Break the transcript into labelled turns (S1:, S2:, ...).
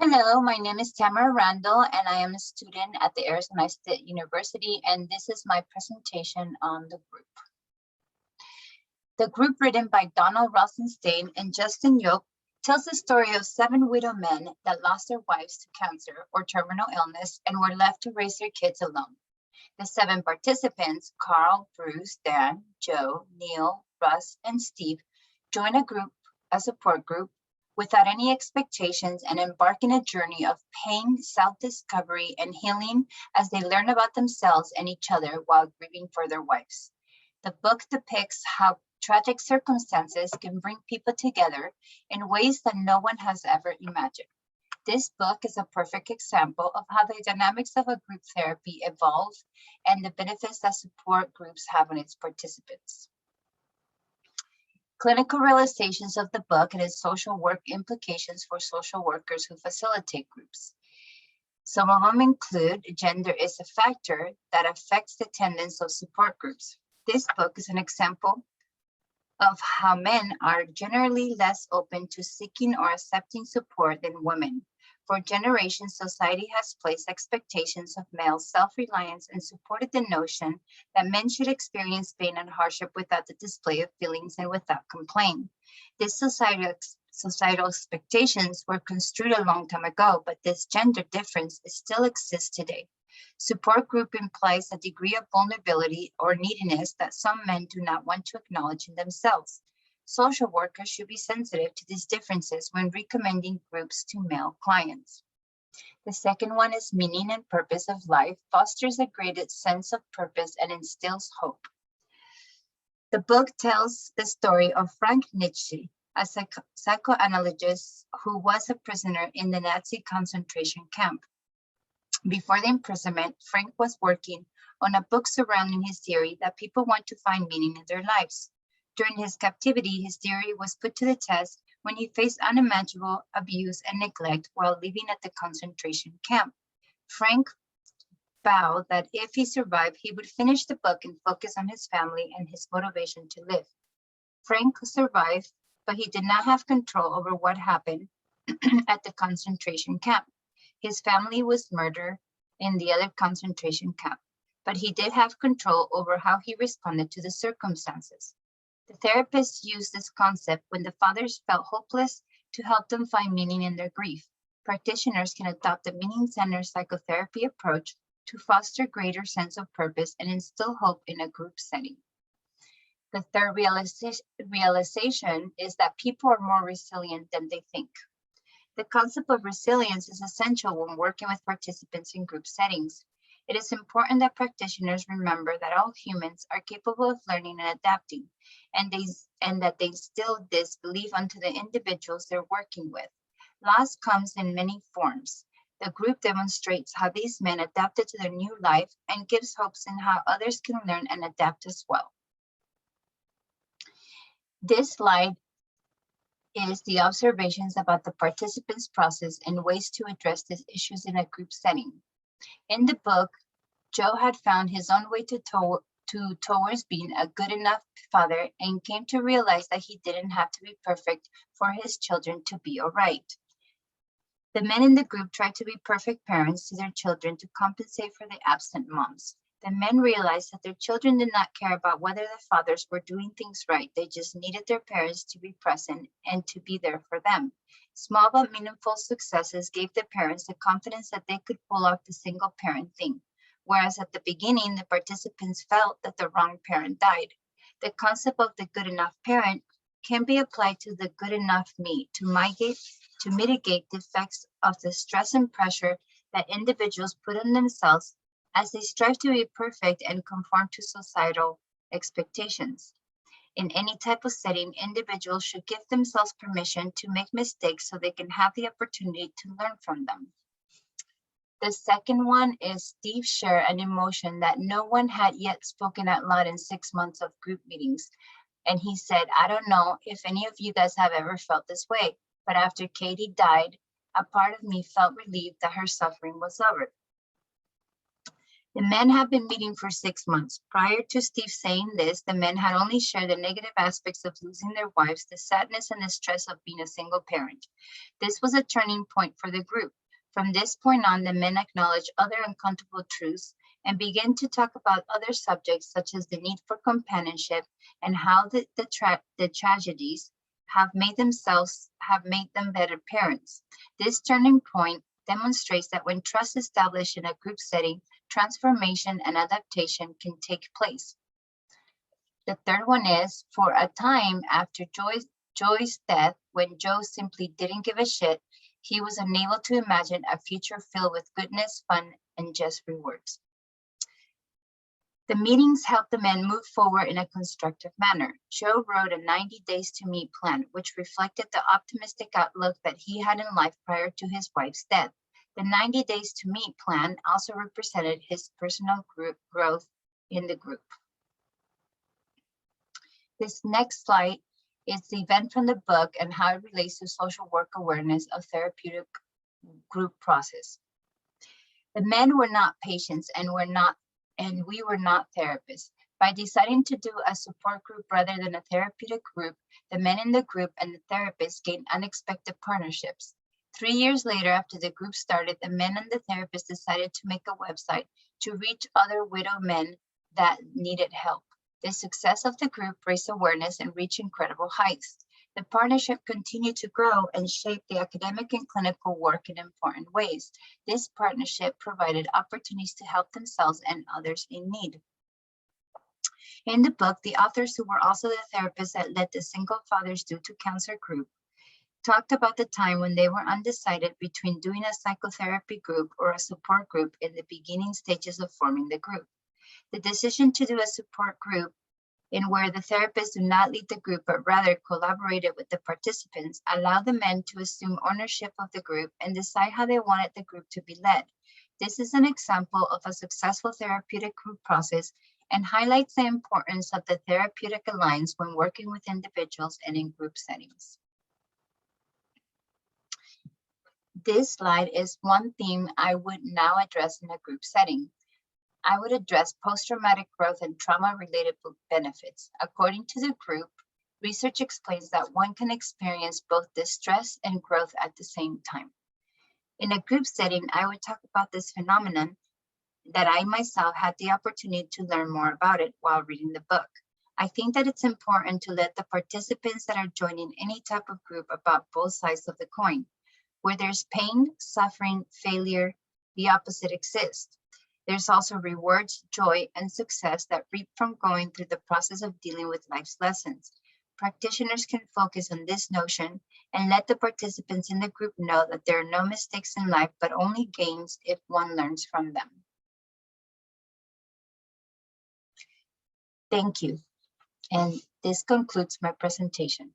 S1: Hello, my name is Tamara Randall, and I am a student at the Arizona State University, and this is my presentation on the group. The group, written by Donald Rosenstein and Justin Yoke, tells the story of 7 widow men that lost their wives to cancer or terminal illness and were left to raise their kids alone. The 7 participants, Carl, Bruce, Dan, Joe, Neil, Russ, and Steve, join a support group, without any expectations, and embark in a journey of pain, self-discovery, and healing as they learn about themselves and each other while grieving for their wives. The book depicts how tragic circumstances can bring people together in ways that no one has ever imagined. This book is a perfect example of how the dynamics of a group therapy evolve and the benefits that support groups have on its participants. Clinical realizations of the book and its social work implications for social workers who facilitate groups. Some of them include gender is a factor that affects the attendance of support groups. This book is an example of how men are generally less open to seeking or accepting support than women. For generations, society has placed expectations of male self-reliance and supported the notion that men should experience pain and hardship without the display of feelings and without complaint. These societal expectations were construed a long time ago, but this gender difference still exists today. Support group implies a degree of vulnerability or neediness that some men do not want to acknowledge in themselves. Social workers should be sensitive to these differences when recommending groups to male clients. The second one is meaning and purpose of life fosters a greater sense of purpose and instills hope. The book tells the story of Frank Nietzsche, a psychoanalyst who was a prisoner in the Nazi concentration camp. Before the imprisonment, Frank was working on a book surrounding his theory that people want to find meaning in their lives. During his captivity, his theory was put to the test when he faced unimaginable abuse and neglect while living at the concentration camp. Frank vowed that if he survived, he would finish the book and focus on his family and his motivation to live. Frank survived, but he did not have control over what happened at the concentration camp. His family was murdered in the other concentration camp, but he did have control over how he responded to the circumstances. The therapists used this concept when the fathers felt hopeless to help them find meaning in their grief. Practitioners can adopt a meaning-centered psychotherapy approach to foster greater sense of purpose and instill hope in a group setting. The third realization is that people are more resilient than they think. The concept of resilience is essential when working with participants in group settings. It is important that practitioners remember that all humans are capable of learning and adapting, and that they instill this belief onto the individuals they're working with. Loss comes in many forms. The group demonstrates how these men adapted to their new life and gives hopes in how others can learn and adapt as well. This slide is the observations about the participants' process and ways to address these issues in a group setting. In the book, Joe had found his own way towards being a good enough father and came to realize that he didn't have to be perfect for his children to be all right. The men in the group tried to be perfect parents to their children to compensate for the absent moms. The men realized that their children did not care about whether the fathers were doing things right. They just needed their parents to be present and to be there for them. Small but meaningful successes gave the parents the confidence that they could pull off the single parent thing. Whereas at the beginning, the participants felt that the wrong parent died. The concept of the good enough parent can be applied to the good enough me to mitigate the effects of the stress and pressure that individuals put on themselves as they strive to be perfect and conform to societal expectations. In any type of setting, individuals should give themselves permission to make mistakes so they can have the opportunity to learn from them. The second one is Steve shared an emotion that no one had yet spoken out loud in 6 months of group meetings. And he said, I don't know if any of you guys have ever felt this way, but after Katie died, a part of me felt relieved that her suffering was over. The men have been meeting for 6 months. Prior to Steve saying this, the men had only shared the negative aspects of losing their wives, the sadness and the stress of being a single parent. This was a turning point for the group. From this point on, the men acknowledged other uncomfortable truths and began to talk about other subjects such as the need for companionship and how the tragedies have made them better parents. This turning point demonstrates that when trust is established in a group setting, transformation and adaptation can take place. The third one is, for a time after Joy's death, when Joe simply didn't give a shit, he was unable to imagine a future filled with goodness, fun, and just rewards. The meetings helped the men move forward in a constructive manner. Joe wrote a 90 days to meet plan, which reflected the optimistic outlook that he had in life prior to his wife's death. The 90 days to meet plan also represented his personal growth in the group. This next slide is the event from the book and how it relates to social work awareness of therapeutic group process. The men were not patients and we were not therapists. By deciding to do a support group rather than a therapeutic group, the men in the group and the therapists gained unexpected partnerships. 3 years later, after the group started, the men and the therapist decided to make a website to reach other widowed men that needed help. The success of the group raised awareness and reached incredible heights. The partnership continued to grow and shape the academic and clinical work in important ways. This partnership provided opportunities to help themselves and others in need. In the book, the authors, who were also the therapists that led the Single Fathers Due to Cancer group, talked about the time when they were undecided between doing a psychotherapy group or a support group in the beginning stages of forming the group. The decision to do a support group in where the therapists do not lead the group but rather collaborated with the participants allowed the men to assume ownership of the group and decide how they wanted the group to be led. This is an example of a successful therapeutic group process and highlights the importance of the therapeutic alliance when working with individuals and in group settings. This slide is one theme I would now address in a group setting. I would address post-traumatic growth and trauma-related benefits. According to the group, research explains that one can experience both distress and growth at the same time. In a group setting, I would talk about this phenomenon that I myself had the opportunity to learn more about it while reading the book. I think that it's important to let the participants that are joining any type of group about both sides of the coin. Where there's pain, suffering, failure, the opposite exists. There's also rewards, joy, and success that reap from going through the process of dealing with life's lessons. Practitioners can focus on this notion and let the participants in the group know that there are no mistakes in life, but only gains if one learns from them. Thank you. And this concludes my presentation.